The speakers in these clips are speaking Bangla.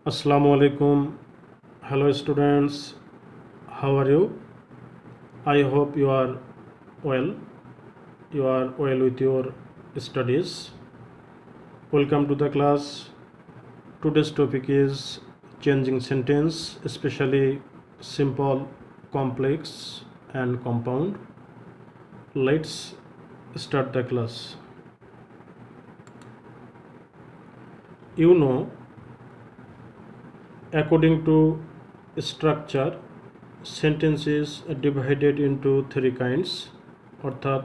Assalamu alaikum. Hello students. How are you? I hope you are well. You are well with your studies. Welcome to the class. Today's topic is changing sentence, especially simple, complex and compound. Let's start the class. You know, according to structure, sentence is divided into three kinds. অর্থাৎ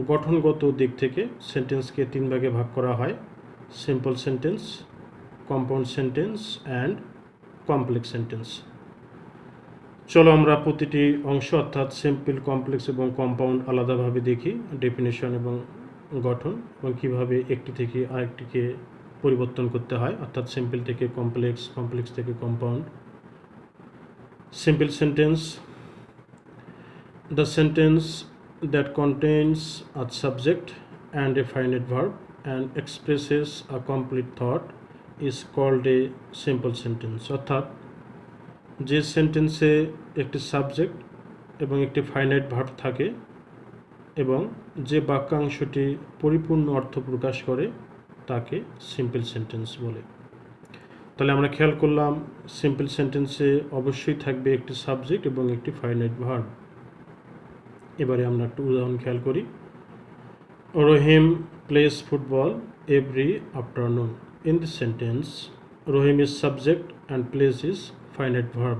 গঠনগত দিক থেকে সেন্টেন্সকে তিন ভাগে ভাগ করা হয়: simple sentence, compound sentence and complex sentence. চলো আমরা প্রতিটি অংশ অর্থাৎ সিম্পল, কমপ্লেক্স এবং কম্পাউন্ড আলাদাভাবে দেখি, ডেফিনেশন এবং গঠন, এবং কীভাবে একটি থেকে আরেকটিকে পরিবর্তন করতে হয়, অর্থাৎ সিম্পল থেকে কমপ্লেক্স, কমপ্লেক্স থেকে compound. Simple sentence: the sentence that contains a subject and a finite verb and expresses a complete thought is called a simple sentence। অর্থাৎ যে সেন্টেন্সে একটি সাবজেক্ট এবং একটি ফাইনাইট ভার্ব থাকে এবং যে বাক্যাংশটি পরিপূর্ণ অর্থ প্রকাশ করে তাকে সিম্পল সেন্টেন্স বলে। তাহলে আমরা খেয়াল করলাম, সিম্পল সেন্টেন্সে অবশ্যই থাকবে একটি সাবজেক্ট এবং একটি ফাইনাইট ভার্ব। এবারে আমরা একটু উদাহরণ খেয়াল করি। Rahim plays football every afternoon. In this sentence, Rahim is subject and plays is finite verb,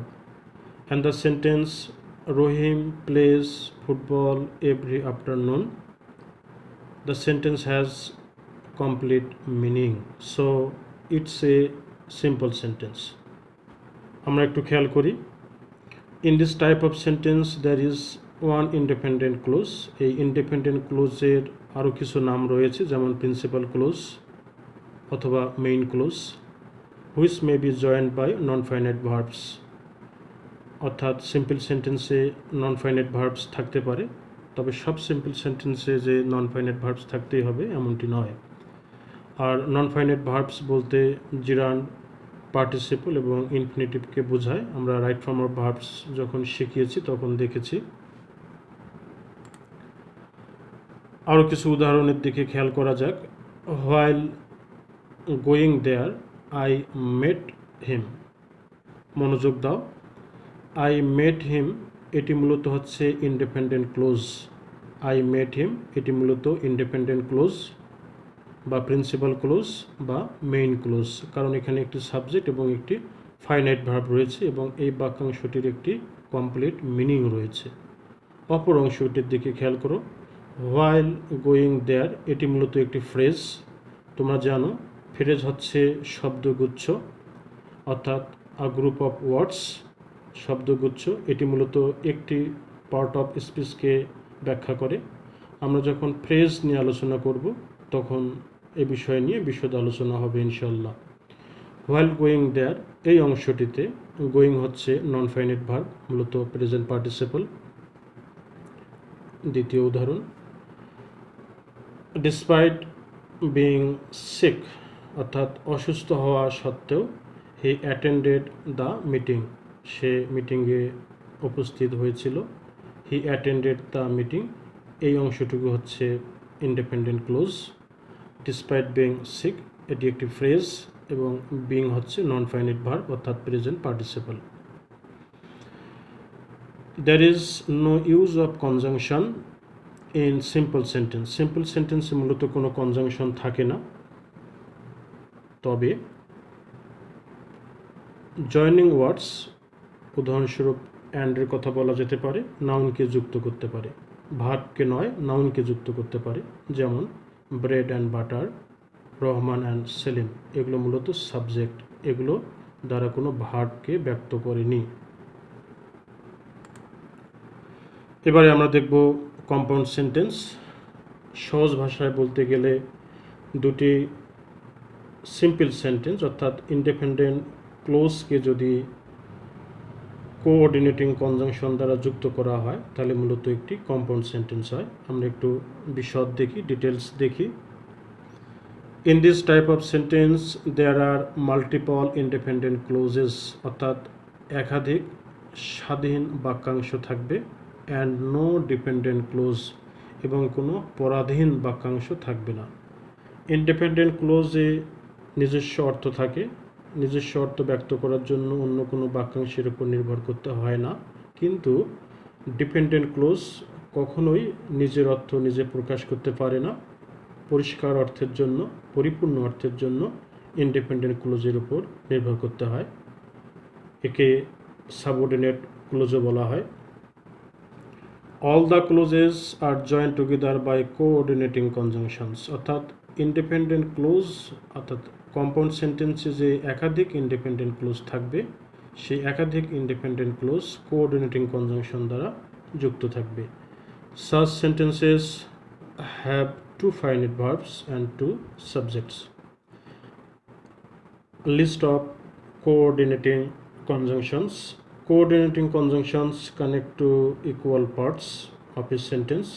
and the sentence Rahim plays football every afternoon, the sentence has complete meaning, so it's a simple sentence। আমরা একটু খেয়াল করি। In this type of sentence there is one independent clause। এই ইন্ডিপেন্ডেন্ট ক্লোজের আরও কিছু নাম রয়েছে, যেমন প্রিন্সিপাল ক্লোজ অথবা main clause, which may be joined by non-finite verbs। অর্থাৎ সিম্পল সেন্টেন্সে নন ফাইনাইট ভার্বস থাকতে পারে, তবে সব সিম্পল সেন্টেন্সে যে নন ফাইনাইট ভার্বস থাকতেই হবে এমনটি নয়। আর নন ফাইনাইট ভার্বস বলতে জিরান্ড, পার্টিসিপল এবং ইনফিনিটিভকে বোঝায়। আমরা রাইট ফর্ম অফ ভার্বস যখন শিখিয়েছি তখন দেখেছি। আরও কিছু উদাহরণের দিকে খেয়াল করা যাক। While going there I met him. মনোযোগ দাও। আই মেট হিম এটি মূলত হচ্ছে independent clause. I met him এটি মূলত ইন্ডিপেন্ডেন্ট ক্লোজ বা প্রিন্সিপাল ক্লোজ বা মেইন ক্লোজ, কারণ এখানে একটি সাবজেক্ট এবং একটি ফাইনাইট ভার্ব রয়েছে এবং এই বাক্যাংশটির একটি কমপ্লিট মিনিং রয়েছে। অপর অংশটির দিকে খেয়াল করো। হোয়াইল গোয়িং দেয়ার এটি মূলত একটি ফ্রেজ। তোমরা জানো ফ্রেজ হচ্ছে শব্দগুচ্ছ, অর্থাৎ আ গ্রুপ অফ ওয়ার্ডস, শব্দগুচ্ছ। এটি মূলত একটি পার্ট অফ স্পিচকে ব্যাখ্যা করে। আমরা যখন ফ্রেজ নিয়ে আলোচনা করব তখন এই বিষয় নিয়ে বিশদ আলোচনা হবে ইনশাল্লাহ। হোয়াইল গোয়িং দেয়ার এই অংশটিতে গোয়িং হচ্ছে নন ফাইনাইট ভার্ব, মূলত প্রেজেন্ট পার্টিসিপল। দ্বিতীয় উদাহরণ, ডিসপাইট বিং সিক, অর্থাৎ অসুস্থ হওয়া সত্ত্বেও হি অ্যাটেন্ডেড দ্য মিটিং, সে মিটিংয়ে উপস্থিত হয়েছিল। হি অ্যাটেন্ডেড দ্য মিটিং এই অংশটুকু হচ্ছে independent clause. Despite being sick এটি একটি ফ্রেজ এবং বিং হচ্ছে নন ফাইনাইট ভার্ব অর্থাৎ present participle. There is no use of conjunction in simple sentence. Simple সেন্টেন্সে মূলত কোনো কনজাংশন থাকে না, তবে জয়নিং ওয়ার্ডস, উদাহরণস্বরূপ অ্যান্ডের কথা বলা যেতে পারে, নাউনকে যুক্ত করতে পারে, ভার্বকে নয় নাউনকে যুক্ত করতে পারে। যেমন bread and butter, Rahman and Selim, এগুলো মূলত সাবজেক্ট, এগুলো দ্বারা কোনো ভার্বকে ব্যক্ত করেনি। এবারে আমরা দেখব কম্পাউন্ড সেন্টেন্স। সহজ ভাষায় বলতে গেলে দুটি সিম্পল সেন্টেন্স অর্থাৎ ইন্ডিপেন্ডেন্ট ক্লোজকে যদি কোঅর্ডিনেটিং কনজাংশন দ্বারা যুক্ত করা হয় তাহলে মূলত একটি কম্পাউন্ড সেন্টেন্স হয়। আমরা একটু বিশদ দেখি, ডিটেলস দেখি। In this type of sentence there are multiple independent clauses অর্থাৎ একাধিক স্বাধীন বাক্যাংশ থাকবে and no dependent clause এবং কোনো পরাধীন বাক্যাংশ থাকবে না। ইন্ডিপেন্ডেন্ট ক্লোজে নিজস্ব অর্থ থাকে, নিজস্ব অর্থ ব্যক্ত করার জন্য অন্য কোনো বাক্যাংশের উপর নির্ভর করতে হয় না, কিন্তু ডিপেন্ডেন্ট ক্লোজ কখনোই নিজের অর্থ নিজে প্রকাশ করতে পারে না। পরিষ্কার অর্থের জন্য, পরিপূর্ণ অর্থের জন্য ইন্ডিপেন্ডেন্ট ক্লোজের উপর নির্ভর করতে হয়। একে সাবঅর্ডিনেট ক্লোজও বলা হয়। All the clauses are join together by coordinating conjunctions অর্থাৎ ইন্ডিপেন্ডেন্ট ক্লোজ অর্থাৎ কম্পাউন্ড সেন্টেন্সে যে একাধিক ইন্ডিপেন্ডেন্ট ক্লোজ থাকবে সেই একাধিক ইন্ডিপেন্ডেন্ট ক্লোজ কোঅর্ডিনেটিং কনজাংশন দ্বারা যুক্ত থাকবে। Such sentences have two finite verbs and two subjects. List of coordinating conjunctions. Coordinating conjunctions connect to equal parts of a sentence.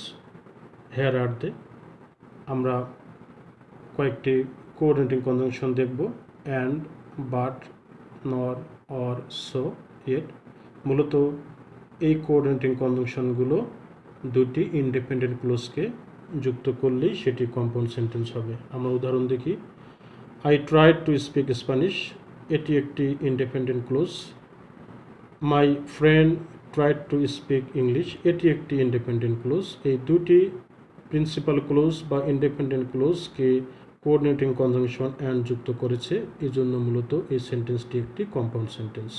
Here are they. আমরা কয়েকটি coordinating conjunction দেখব, and, but, nor, or, so, yet। মূলত এই coordinating conjunctionগুলো দুটি ইন্ডিপেন্ডেন্ট ক্লোজকে যুক্ত করলেই সেটি কম্পাউন্ড সেন্টেন্স হবে। আমরা উদাহরণ দেখি। I tried to speak Spanish, এটি একটি independent close. My friend tried to speak English, এটি একটি ইন্ডিপেন্ডেন্ট ক্লোজ। এই দুটি প্রিন্সিপাল ক্লোজ বা ইন্ডিপেন্ডেন্ট ক্লোজকে কোঅর্ডিনেটিং কনজাংশন অ্যান্ড যুক্ত করেছে, এই জন্য মূলত এই সেন্টেন্সটি একটি কম্পাউন্ড সেন্টেন্স।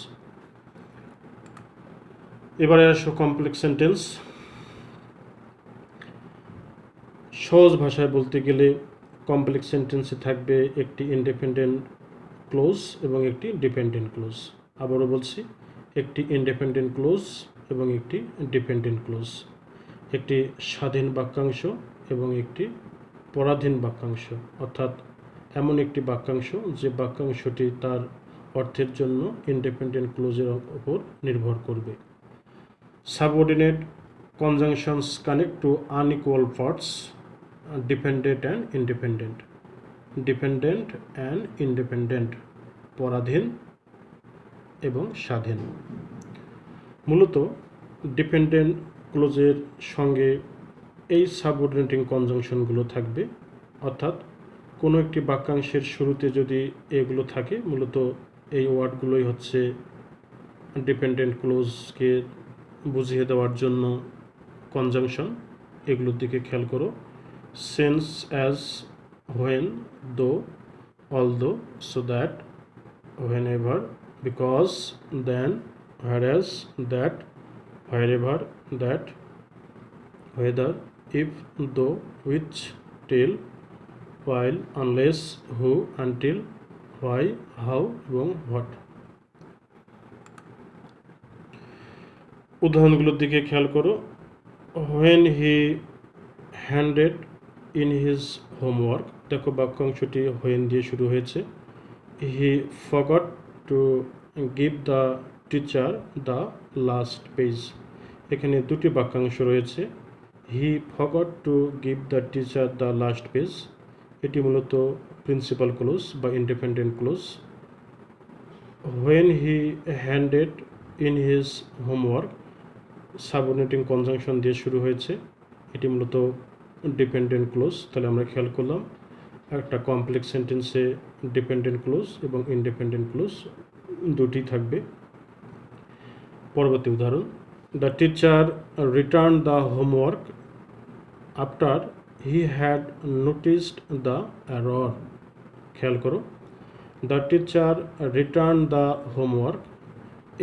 এবারে আসো কমপ্লেক্স সেন্টেন্স। সহজ ভাষায় বলতে গেলে কমপ্লেক্স সেন্টেন্সে থাকবে একটি ইন্ডিপেন্ডেন্ট ক্লোজ এবং একটি ডিপেন্ডেন্ট ক্লোজ। আবারও বলছি, একটি ইন্ডিপেন্ডেন্ট ক্লোজ এবং একটি ডিপেন্ডেন্ট ক্লোজ, একটি স্বাধীন বাক্যাংশ এবং একটি পরাধীন বাক্যাংশ, অর্থাৎ এমন একটি বাক্যাংশ যে বাক্যাংশটি তার অর্থের জন্য ইন্ডিপেন্ডেন্ট ক্লোজের উপর নির্ভর করবে। Subordinate conjunctions connect to unequal parts, dependent and independent, dependent and independent, পরাধীন এবং স্বাধীন। মূলত ডিপেন্ডেন্ট ক্লোজের সঙ্গে এই সাবঅর্ডিনেটিং কনজাংশনগুলো থাকবে, অর্থাৎ কোনো একটি বাক্যাংশের শুরুতে যদি এগুলো থাকে, মূলত এই ওয়ার্ডগুলোই হচ্ছে ডিপেন্ডেন্ট ক্লোজকে বুঝিয়ে দেওয়ার জন্য কনজাংশন। এগুলোর দিকে খেয়াল করো। সেন্স, অ্যাজ, হোয়েন, দো, although, so that, whenever, because, then, whereas, that, wherever, that, whether, if, though, which, till, while, unless, who, until, why, how এবং what। উদাহরণগুলোর দিকে খেয়াল করো। when he handed in his homework, দেখো বাক্যাংশটি when দিয়ে শুরু হয়েছে। he forgot to give the teacher the last page, এখানে দুটি বাক্যাংশ রয়েছে। he forgot to give the teacher the last page, এটি মূলত প্রিন্সিপাল ক্লোজ বা independent close. when he handed in his homework, subordinating conjunction দিয়ে শুরু হয়েছে, এটি মূলত ডিপেন্ডেন্ট ক্লোজ। তাহলে আমরা খেয়াল করলাম একটা কমপ্লেক্স সেন্টেন্সে ডিপেন্ডেন্ট ক্লোজ এবং ইন্ডিপেন্ডেন্ট ক্লোজ দুটি থাকবে। পরবর্তী উদাহরণ। The teacher return the homework after he had noticed the error, খেয়াল করো। The teacher return the homework,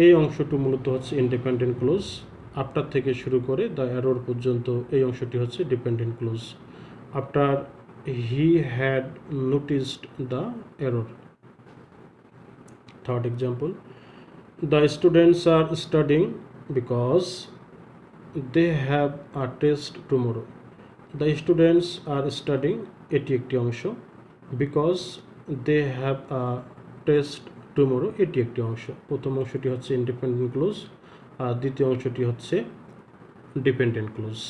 এই অংশটি মূলত হচ্ছে ইন্ডিপেন্ডেন্ট ক্লোজ। আফটার থেকে শুরু করে দ্য এরর পর্যন্ত এই অংশটি হচ্ছে dependent close. After he had noticed the error. Third example, the students are studying because they have a test tomorrow. The students are studying, এটি একটি অংশ, because they have a test tomorrow, এটি একটি অংশ। প্রথম অংশটি হচ্ছে ইন্ডিপেন্ডেন্ট ক্লোজ আর দ্বিতীয় অংশটি হচ্ছে dependent close.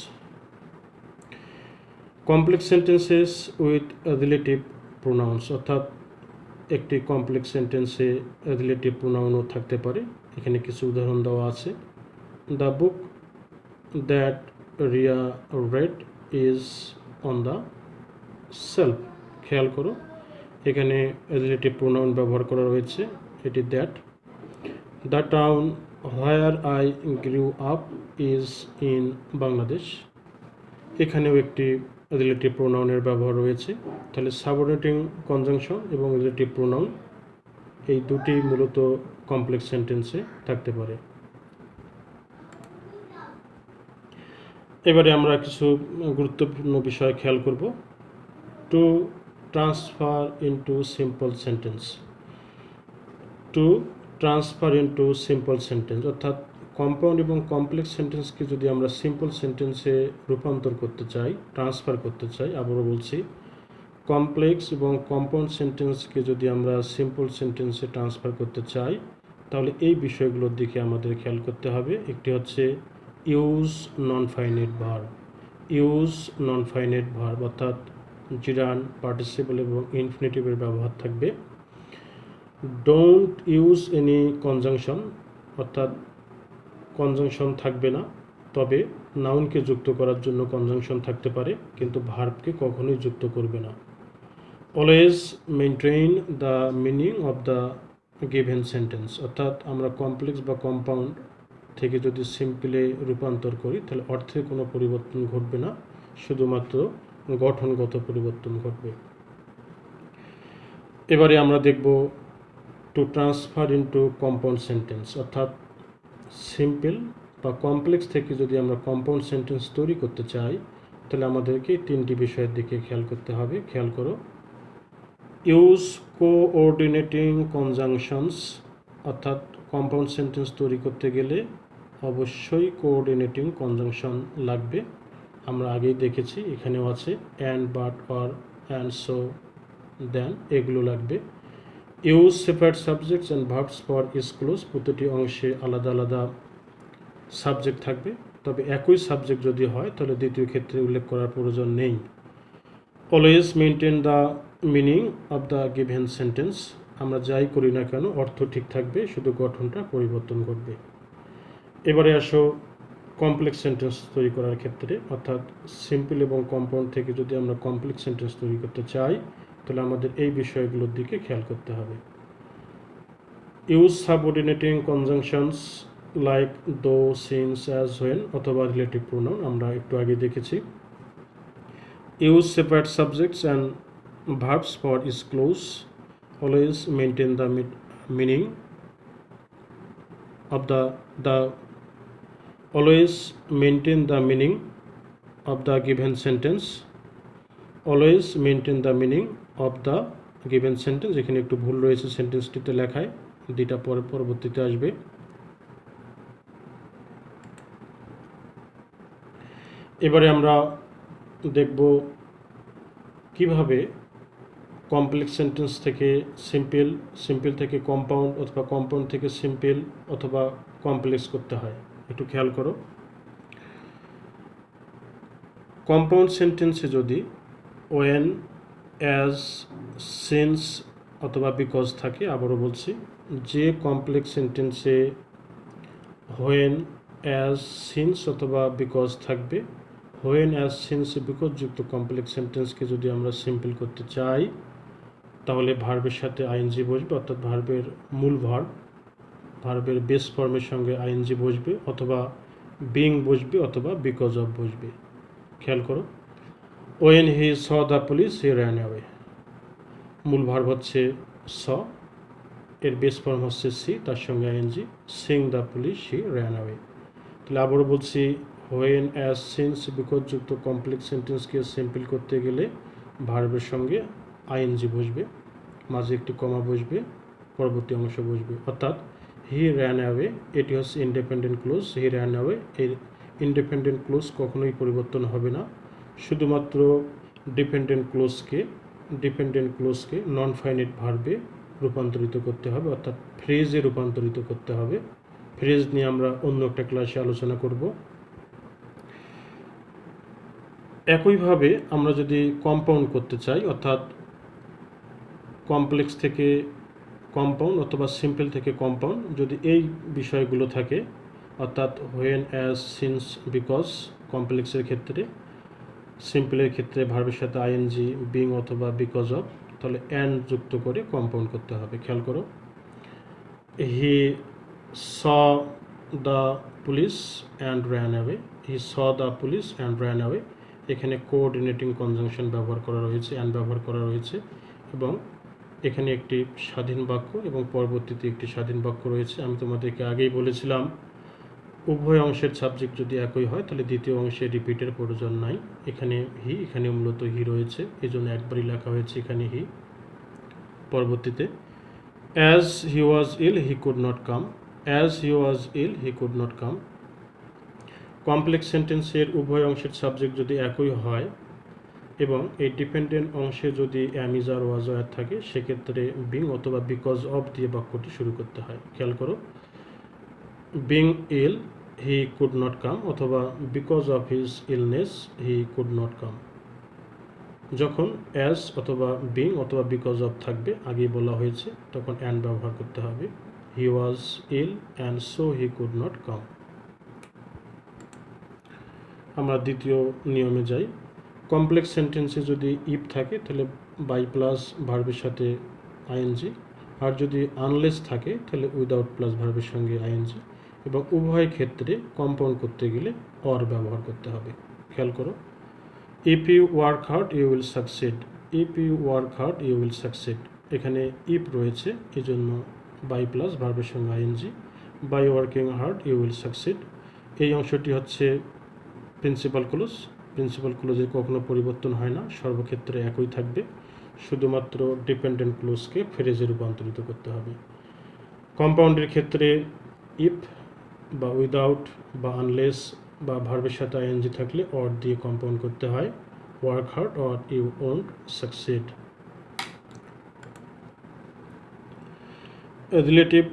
Complex sentences with relative pronounce, অর্থাৎ একটি কমপ্লেক্স সেন্টেন্সে রিলেটিভ প্রোনাউনও থাকতে পারে। এখানে কিছু উদাহরণ দেওয়া আছে। The book that Riya red is on the self. খেয়াল করো, এখানে রিলেটিভ প্রোনাউন ব্যবহার করা রয়েছে, এটি that. The town where I grew up is in Bangladesh. এখানেও একটি রিলেটিভ প্রোনাউনের ব্যবহার রয়েছে। তাহলে সাবঅর্ডিনেটিং কনজাংশন এবং রিলেটিভ প্রোনাউন এই দুটি মূলত কমপ্লেক্স সেন্টেন্সে থাকতে পারে। এবারে আমরা কিছু গুরুত্বপূর্ণ বিষয় খেয়াল করব। To transfer into simple sentence. To transfer into simple sentence, অর্থাৎ কম্পাউন্ড এবং কমপ্লেক্স সেন্টেন্সকে যদি আমরা সিম্পল সেন্টেন্সে রূপান্তর করতে চাই, ট্রান্সফার করতে চাই, আবারও বলছি, কমপ্লেক্স এবং কম্পাউন্ড সেন্টেন্সকে যদি আমরা সিম্পল সেন্টেন্সে ট্রান্সফার করতে চাই, তাহলে এই বিষয়গুলোর দিকে আমাদের খেয়াল করতে হবে। একটি হচ্ছে ইউজ নন ফাইনাইট ভার্ব। ইউজ নন ফাইনাইট ভার্ব অর্থাৎ জিরান, পার্টিসিপল এবং ইনফিনিটিভের ব্যবহার থাকবে। ডোন্ট ইউজ এনি কনজাংশন, অর্থাৎ কনজাংশন থাকবে না, তবে নাউনকে যুক্ত করার জন্য কনজাংশন থাকতে পারে, কিন্তু ভার্বকে কখনোই যুক্ত করবে না। Always maintain the meaning of the given sentence, অর্থাৎ আমরা কমপ্লেক্স বা কম্পাউন্ড থেকে যদি সিম্পলে রূপান্তর করি তাহলে অর্থে কোনো পরিবর্তন ঘটবে না, শুধুমাত্র গঠনগত পরিবর্তন ঘটবে। এবারে আমরা দেখব to transfer into compound sentence, অর্থাৎ সিম্পল বা কমপ্লেক্স থেকে যদি আমরা কম্পাউন্ড সেন্টেন্স তৈরি করতে চাই তাহলে আমাদেরকে তিনটি বিষয়ের দিকে খেয়াল করতে হবে। খেয়াল করো, ইউজ কোঅর্ডিনেটিং কনজাংশনস, অর্থাৎ কম্পাউন্ড সেন্টেন্স তৈরি করতে গেলে অবশ্যই কোঅর্ডিনেটিং কনজাংশন লাগবে। আমরা আগেই দেখেছি, এখানেও আছে and, but, or, and, so, then, এগুলো লাগবে। Use separate subjects and verbs for each clause, প্রতিটি অংশে আলাদা আলাদা সাবজেক্ট থাকবে, তবে একই সাবজেক্ট যদি হয় তাহলে দ্বিতীয় ক্ষেত্রে উল্লেখ করার প্রয়োজন নেই। Always maintain the meaning of the given sentence, আমরা যাই করি না কেন অর্থ ঠিক থাকবে, শুধু গঠনটা পরিবর্তন ঘটবে। এবারে আসো কমপ্লেক্স সেন্টেন্স তৈরি করার ক্ষেত্রে, অর্থাৎ সিম্পল এবং কম্পাউন্ড থেকে যদি আমরা কমপ্লেক্স সেন্টেন্স তৈরি করতে চাই তাহলে আমাদের এই বিষয়গুলোর দিকে খেয়াল করতে হবে। ইউজ সাবঅর্ডিনেটিং কনজাংশনস লাইক দো, সিন্স, অ্যাজ, হোয়েন অথবা রিলেটিভ প্রোনাউন, আমরা একটু আগে দেখেছি। Use separate subjects and verbs for each close, always maintain the meaning of the always maintain the meaning of the given sentence, always maintain the meaning of the given sentence। এখানে একটু ভুল রয়েছে সেন্টেন্সটিতে লেখায়, দুইটা পরবর্তীতে আসবে। এবারে আমরা দেখব কিভাবে কমপ্লেক্স সেন্টেন্স থেকে সিম্পল থেকে কম্পাউন্ড অথবা কম্পাউন্ড থেকে সিম্পল অথবা কমপ্লেক্স করতে হয়। একটু খেয়াল করো, কম্পাউন্ড সেন্টেন্সে যদি ওয়েন, অ্যাজ, সিন্স অথবা বিকজ থাকে, আবারও বলছি, যে কমপ্লেক্স সেন্টেন্সে হোয়েন, অ্যাজ, সিন্স অথবা বিকজ থাকবে, হোয়েন, অ্যাজ, সিন্স, বিকজ যুক্ত কমপ্লেক্স সেন্টেন্সকে যদি আমরা সিম্পল করতে চাই তাহলে ভার্বের সাথে আইএনজি বসবে, অর্থাৎ ভার্বের মূল ভার্বের বেস ফর্মের সঙ্গে আইএনজি বসবে, অথবা বিং বসবে, অথবা বিকজ অফ বসবে। খেয়াল করো, when he saw the police he ran away, মূল ভার্ব হচ্ছে স, এর বেস ফর্ম হচ্ছে সি, তার সঙ্গে ING, seeing the police he ran away. তাহলে আবারও বলছি, হোয়েন, অ্যাজ, সিন্স, বিকজ যুক্ত কমপ্লেক্স সেন্টেন্সকে সিম্পল করতে গেলে ভার্বের সঙ্গে আইএনজি বসবে, মাঝে একটি কমা বসবে, পরবর্তী অংশ বসবে, অর্থাৎ হি র্যান অ্যাওয়ে, এটি হচ্ছে ইন্ডিপেন্ডেন্ট ক্লোজ। হি র্যান অ্যাওয়ে, এর ইন্ডিপেন্ডেন্ট ক্লোজ কখনোই পরিবর্তন হবে না, শুধুমাত্র ডিপেন্ডেন্ট ক্লোজকে নন ফাইনাইট ভার্বে রূপান্তরিত করতে হবে, অর্থাৎ ফ্রেজে রূপান্তরিত করতে হবে। ফ্রেজ নিয়ে আমরা অন্য একটা ক্লাসে আলোচনা করব। একইভাবে আমরা যদি কম্পাউন্ড করতে চাই, অর্থাৎ কমপ্লেক্স থেকে কম্পাউন্ড অথবা সিম্পল থেকে কম্পাউন্ড, যদি এই বিষয়গুলো থাকে, অর্থাৎ হোয়েন, অ্যাজ, সিন্স, বিকজ কমপ্লেক্সের ক্ষেত্রে, সিম্পলের ক্ষেত্রে ভার্বের সাথে আইএনজি, বিং অথবা বিকজ অফ, তাহলে অ্যান্ড যুক্ত করে কম্পাউন্ড করতে হবে। খেয়াল করো, he saw the police and ran away, he saw the police and ran away, এখানে কোঅর্ডিনেটিং কনজাংশন ব্যবহার করা রয়েছে, অ্যান্ড ব্যবহার করা রয়েছে, এবং এখানে একটি স্বাধীন বাক্য এবং পরবর্তীতে একটি স্বাধীন বাক্য রয়েছে। আমি তোমাদেরকে আগেই বলেছিলাম উভয় অংশের সাবজেক্ট যদি একই হয় তাহলে দ্বিতীয় অংশে রিপিটের প্রয়োজন নাই। এখানে হি, এখানে মূলত হি রয়েছে, এই জন্য একবারই লেখা হয়েছে এখানে হি। পরবর্তীতে as he was ill he could not come, as he was ill he could not come. Complex সেন্টেন্সের উভয় অংশের সাবজেক্ট যদি একই হয় এবং এই ডিপেন্ডেন্ট অংশে যদি অ্যাম, ইজ, আর, ওয়াজ, আর থাকে, সেক্ষেত্রে বিং অথবা বিকজ অফ দিয়ে বাক্যটি শুরু করতে হয়। খেয়াল করো, being ill he could not come, অথবা because of his illness he could not come. যখন অ্যাজ অথবা বিং অথবা বিকজ অফ থাকবে, আগেই বলা হয়েছে, তখন অ্যান্ড ব্যবহার করতে হবে। He was ill and so he could not come. আমরা দ্বিতীয় নিয়মে যাই। কমপ্লেক্স সেন্টেন্সে যদি ইফ থাকে তাহলে বাই প্লাস ভার্বের সাথে আইএনজি, আর যদি আনলেস থাকে তাহলে উইদাউট প্লাস ভার্বের সঙ্গে আইএনজি, এবং উভয় ক্ষেত্রে কম্পাউন্ড করতে গেলে অর ব্যবহার করতে হবে। খেয়াল করো, if you work hard you will succeed, if you work hard you will succeed, এখানে ইফ রয়েছে, এই জন্য বাই প্লাস ভার্বের সঙ্গে ING. By working hard you will succeed, এই অংশটি হচ্ছে প্রিন্সিপাল ক্লোজ। প্রিন্সিপাল ক্লোজের কখনো পরিবর্তন হয় না, সর্বক্ষেত্রে একই থাকবে, শুধুমাত্র ডিপেন্ডেন্ট ক্লোজকে ফ্রেজে রূপান্তরিত করতে হবে। কম্পাউন্ডের ক্ষেত্রে ইফ বা উইদাউট বা আনলেস বা ভার্বের সাথে আইএনজি থাকলে অর দিয়ে কম্পাউন্ড করতে হয়, work hard or you won't succeed. Relative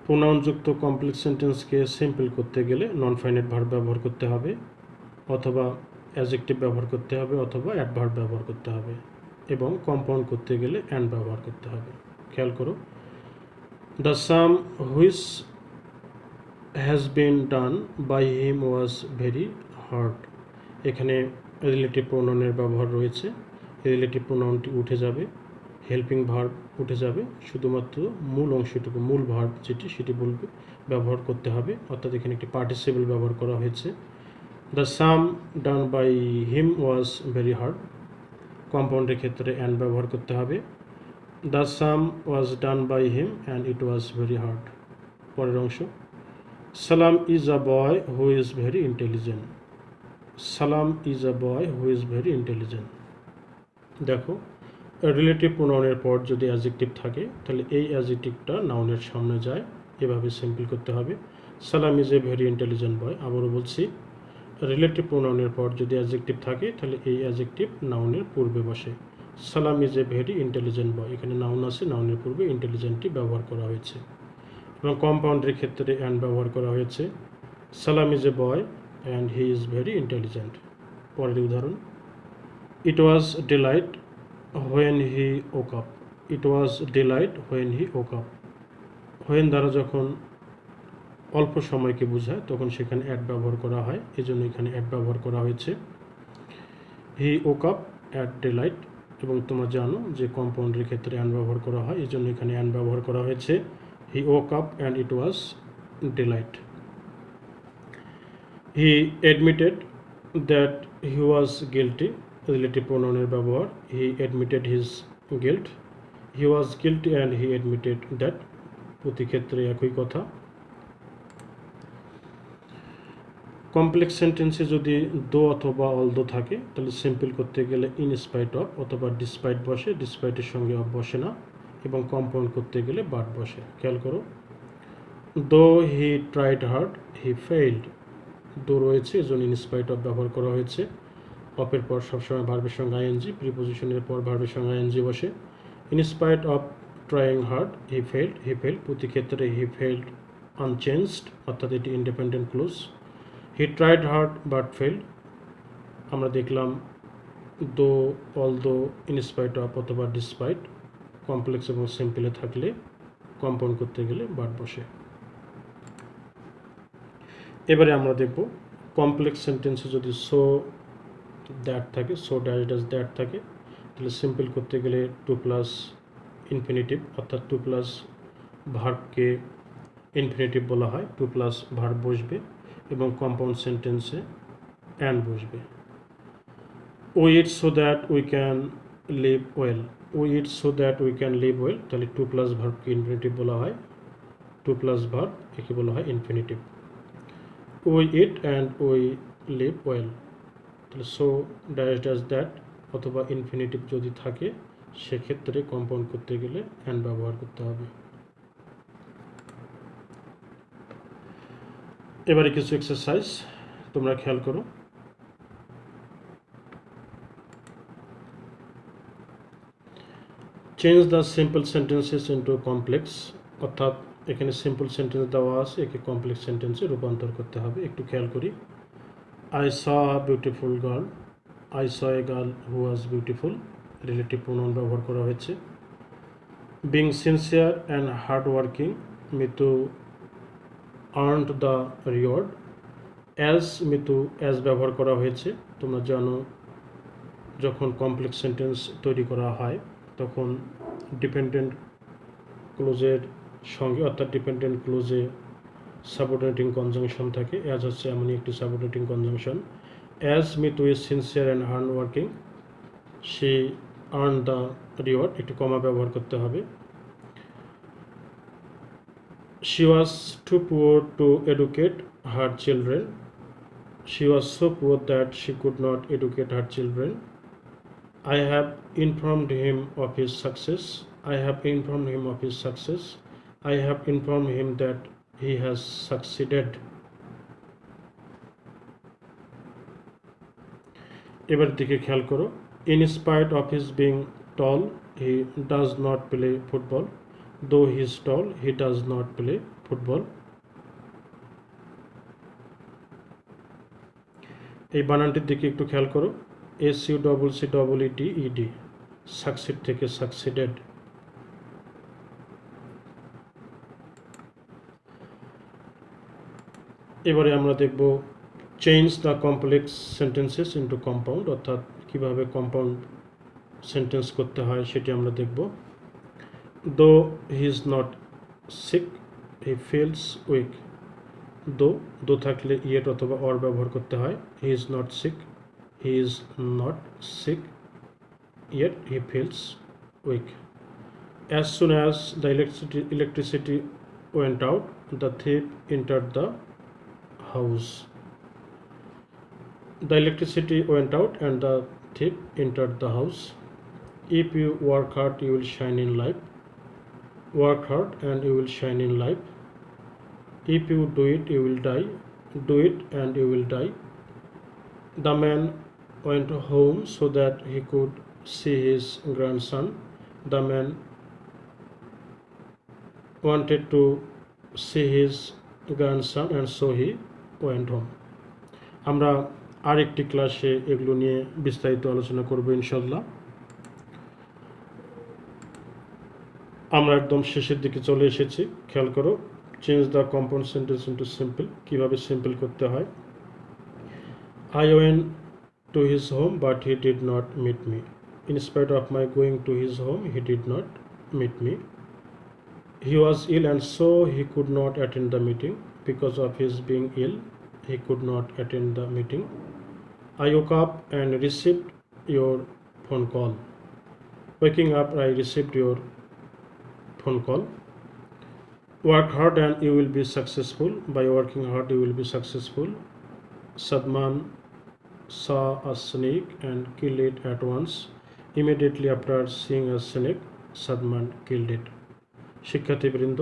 প্রোনাউনযুক্ত কমপ্লেক্স সেন্টেন্সকে সিম্পল করতে গেলে নন ফাইনাইট ভার্ব ব্যবহার করতে হবে, অথবা অ্যাডজেক্টিভ ব্যবহার করতে হবে, অথবা অ্যাডভার্ব ব্যবহার করতে হবে, এবং কম্পাউন্ড করতে গেলে অ্যান্ড ব্যবহার করতে হবে। খেয়াল করো, the sum which has been done by him was very hard, এখানে রিলেটিভ প্রোনাউনের ব্যবহার রয়েছে। রিলেটিভ প্রোনাউনটি উঠে যাবে, হেল্পিং ভার্ব উঠে যাবে, শুধুমাত্র মূল অংশটুকু, মূল ভার্ব যেটি, সেটি বলবে ব্যবহার করতে হবে, অর্থাৎ এখানে একটি পার্টিসিপল ব্যবহার করা হয়েছে। The sum done by him was very hard, কম্পাউন্ডের ক্ষেত্রে অ্যান্ড ব্যবহার করতে হবে। The sum was done by him and it was very hard. পরের অংশ, Salam is a boy who is very intelligent, Salam is a boy who is very intelligent. দেখো, রিলেটিভ প্রোনাউনের পর যদি অ্যাডজেক্টিভ থাকে তাহলে এই অ্যাডজেক্টিভটা নাউনের সামনে যায়, এভাবে সিম্পল করতে হবে, সালাম ইজ এ ভেরি ইন্টেলিজেন্ট বয়। আবারও বলছি, রিলেটিভ প্রোনাউনের পর যদি অ্যাডজেক্টিভ থাকে তাহলে এই অ্যাডজেক্টিভ নাউনের পূর্বে বসে। সালাম ইজ এ ভেরি ইন্টেলিজেন্ট বয়, এখানে নাউন আছে, নাউনের পূর্বে ইন্টেলিজেন্টটি ব্যবহার করা হয়েছে। এবং কম্পাউন্ডের ক্ষেত্রে অ্যান্ড ব্যবহার করা হয়েছে, Salam is a boy and he is very intelligent. পরের উদাহরণ, it was delight when he woke up, it was delight when he woke up. When দ্বারা যখন অল্প সময়কে বোঝায় তখন সেখানে অ্যাড ব্যবহার করা হয়, এই জন্য এখানে অ্যাড ব্যবহার করা হয়েছে। He woke up at delight, এবং তোমরা জানো যে কম্পাউন্ডের ক্ষেত্রে অ্যান্ড ব্যবহার করা হয়, এই জন্য এখানে অ্যান্ড ব্যবহার করা হয়েছে। He woke up and it was delight. He admitted that he was guilty, relative প্রোনাউনের ব্যবহার, he admitted his guilt, he was guilty and he admitted that, প্রতি ক্ষেত্রে একই কথা। কমপ্লেক্স সেন্টেন্সে যদি দো অথবা অলদো থাকে তাহলে সিম্পল করতে গেলে ইনস্পাইট অফ অথবা ডিসপাইট বসে, ডিসপাইটের সঙ্গে অফ বসে না, এবং কম্পাউন্ড করতে গেলে বাট বসে। খেয়াল করো, though he tried hard he failed, though রয়েছে এজন্য ইনস্পাইট অফ ব্যবহার করা হয়েছে। অফের পর সবসময় ভার্বের সঙ্গে আইএনজি, প্রিপোজিশনের পর ভার্বের সঙ্গে আইএনজি বসে। In spite of trying hard he failed, he failed, প্রতি ক্ষেত্রে হি ফেইল্ড আনচেঞ্জড, অর্থাৎ এটি independent clause. He tried hard but failed, আমরা দেখলাম দো, অলদো, ইনস্পাইট অফ অথবা ডিসপাইট, কমপ্লেক্স এবং সিম্পলে থাকলে কম্পাউন্ড করতে গেলে ভার্ব বসে। এবারে আমরা দেখব কমপ্লেক্স সেন্টেন্সে যদি সো দ্যাট থাকে, সো ড্যাশ ড্যাশ দ্যাট থাকে, তাহলে সিম্পল করতে গেলে টু প্লাস ইনফিনিটিভ অর্থাৎ টু প্লাস ভার্বকে ইনফিনিটিভ বলা হয়, টু প্লাস ভার্ব বসবে এবং কম্পাউন্ড সেন্টেন্সে অ্যান্ড বসবে। We eat so that we can live well, we eat so that we can live well, তাহলে টু প্লাস ভার্বকে ইনফিনিটিভ বলা হয়, টু প্লাস ভার্ব একে বলা হয় infinitive. We eat and we live well, তাহলে সো ড্যাশ ড্যাশ দ্যাট অথবা ইনফিনিটিভ যদি থাকে সেক্ষেত্রে কম্পাউন্ড করতে গেলে অ্যান্ড ব্যবহার করতে হবে। এবারে কিছু এক্সারসাইজ তোমরা খেয়াল করো। Change the simple sentences into complex, অর্থাৎ এখানে সিম্পল সেন্টেন্স দেওয়া আছে, একে কমপ্লেক্স সেন্টেন্সে রূপান্তর করতে হবে। একটু খেয়াল করি। I saw a beautiful girl, I saw a girl who was beautiful, relative pronoun ব্যবহার করা হয়েছে। Being sincere and hard working, Mitu earned the reward. As, Mitu as ব্যবহার করা হয়েছে। তোমরা জানো যখন কমপ্লেক্স সেন্টেন্স তৈরি করা হয় তখন ডিপেন্ডেন্ট ক্লোজের সঙ্গে অর্থাৎ ডিপেন্ডেন্ট ক্লোজে সাবঅর্ডিনেটিং কনজাংশন থাকে। অ্যাজ হচ্ছে এমনই একটি subordinating conjunction. As Mitu is sincere and hard working, she earn the reward, একটি কমা ব্যবহার করতে হবে। she was too poor to educate her children, she was so poor that she could not educate her children. I have informed him of his success, I have informed him of his success, I have informed him that he has succeeded. এবার দিকে খেয়াল করো। In spite of his being tall, he does not play football, though he is tall, he does not play football. এই বানানটির দিকে একটু খেয়াল করো। SUCCEED, সাকসিড থেকে সাকসিডেড। এবারে আমরা দেখব change the complex sentences into compound, অর্থাৎ কিভাবে কম্পাউন্ড সেন্টেন্স করতে হয় সেটি আমরা দেখব। Though he is not sick, he feels weak. Though থাকলে ইয়েট অথবা অর ব্যবহার করতে হয়। He is not sick, he is not sick, yet he feels weak. As soon as the electricity went out, the thief entered the house. The electricity went out and the thief entered the house. If you work hard, you will shine in life. Work hard and you will shine in life. If you do it, you will die. Do it and you will die. The man went home so that he could see his grandson. The man wanted to see his grandson and so he went home. আমরা আরেকটি ক্লাসে এগুলো নিয়ে বিস্তারিত আলোচনা করব ইনশাআল্লাহ। আমরা একদম শেষের দিকে চলে এসেছি। খেয়াল করো, change the compound sentence into simple, কীভাবে সিম্পল করতে হয়। I went to his home but he did not meet me. In spite of my going to his home, he did not meet me. He was ill and so he could not attend the meeting. Because of his being ill, he could not attend the meeting. I woke up and received your phone call. Waking up, I received your phone call. Work hard and you will be successful. By working hard, you will be successful. Sadman saw a snake and killed it at once. Immediately after seeing a snake, Sadman killed it. শিক্ষার্থীবৃন্দ,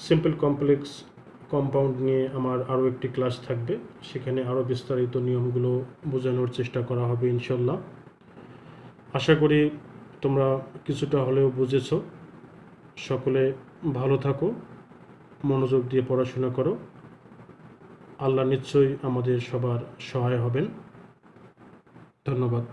সিম্পল কমপ্লেক্স কম্পাউন্ড নিয়ে আমার আরও একটি ক্লাস থাকবে, সেখানে আরও বিস্তারিত নিয়মগুলো বোঝানোর চেষ্টা করা হবে ইনশাল্লাহ। আশা করি তোমরা কিছুটা হলেও বুঝেছো। সকলে ভালো থাকো, মনোযোগ দিয়ে পড়াশোনা করো। আল্লাহ নিশ্চয়ই আমাদের সবার সহায় হবেন। ধন্যবাদ।